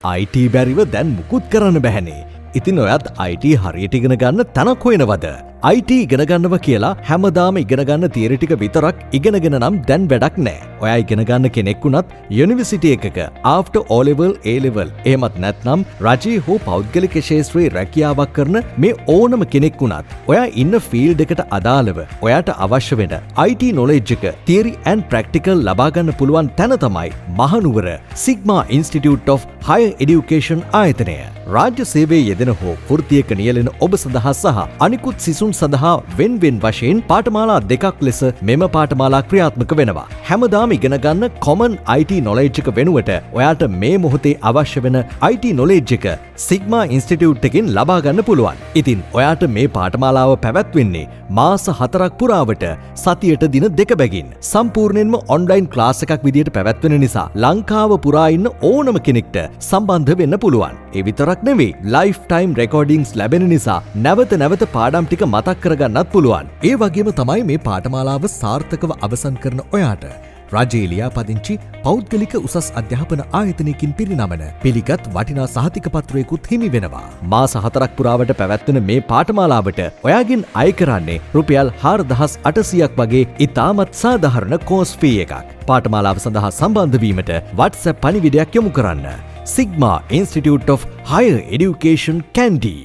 IT බැරිව දැන් මුකුත් කරන්න බැහැනේ. ඉතින් ඔයත් IT හරියට ඉගෙන ගන්න තැනක් හොයනවද? IT ඉගෙන ගන්නවා කියලා හැමදාම ඉගෙන ගන්න තියරි ටික විතරක් ඉගෙනගෙන නම් දැන් වැඩක් නැහැ. ඔයා ඉගෙන ගන්න කෙනෙක් වුණත් යුනිවර්සිටි එකක after O level A level එහෙමත් නැත්නම් රජයේ හෝ පෞද්ගලික ක්ෂේත්‍රයේ රැකියාවක් කරන මේ ඕනම කෙනෙක් වුණත් ඔයා ඉන්න ෆීල්ඩ් එකට අදාළව ඔයාට අවශ්‍ය වෙන IT knowledge එක theory and practical ලබා ගන්න පුළුවන් තැන තමයි Mahanuwara Sigma Institute of Higher Education ආයතනය. රාජ්‍ය සේවයේ යෙදෙන හෝ වෘත්තියක නියැලෙන ඔබ සඳහා සහ අනිකුත් සිසුන් සඳහා වෙන්වෙන් වශයෙන් පාඨමාලා දෙකක් ලෙස මෙම පාඨමාලා ක්‍රියාත්මක වෙනවා. හැමදාම ඉගෙන ගන්න common IT knowledge එක වෙනුවට ඔයාට මේ මොහොතේ අවශ්‍ය වෙන IT knowledge එක Sigma Institute එකෙන් ලබා ගන්න පුළුවන්. ඉතින් ඔයාට මේ පාඨමාලාව පැවැත්වෙන්නේ මාස 4ක් පුරාවට සතියට දින 2 බැගින්. සම්පූර්ණයෙන්ම ඔන්ලයින් ක්ලාස් එකක් විදියට පැවැත්වෙන නිසා ලංකාව පුරා ඉන්න ඕනම කෙනෙක්ට සම්බන්ධ වෙන්න පුළුවන්. ඒ විතරක් නෙවෙයි ලයිෆ් ටයිම් රෙකෝඩින්ග්ස් ලැබෙන නිසා නැවත නැවත පාඩම් ටික මතක් කරගන්නත් පුළුවන්. ඒ වගේම තමයි මේ පාඨමාලාව සාර්ථකව අවසන් කරන ඔයාට රජයේ ලියාපදිංචි පෞද්ගලික උසස් අධ්‍යාපන ආයතනයකින් පිරිනමන පිළිගත් වටිනා සහතික පත්‍රයකුත් හිමි වෙනවා. මාස 4ක් පුරාවට පැවැත්වෙන මේ පාඨමාලාවට ඔයාගෙන් අය කරන්නේ රුපියල් 4800ක් වගේ ඉතාමත් සාධාරණ කෝස් ෆී එකක්. පාඨමාලාව සඳහා සම්බන්ධ වීමට WhatsApp පණිවිඩයක් යොමු කරන්න. Sigma Institute of Higher Education Kandy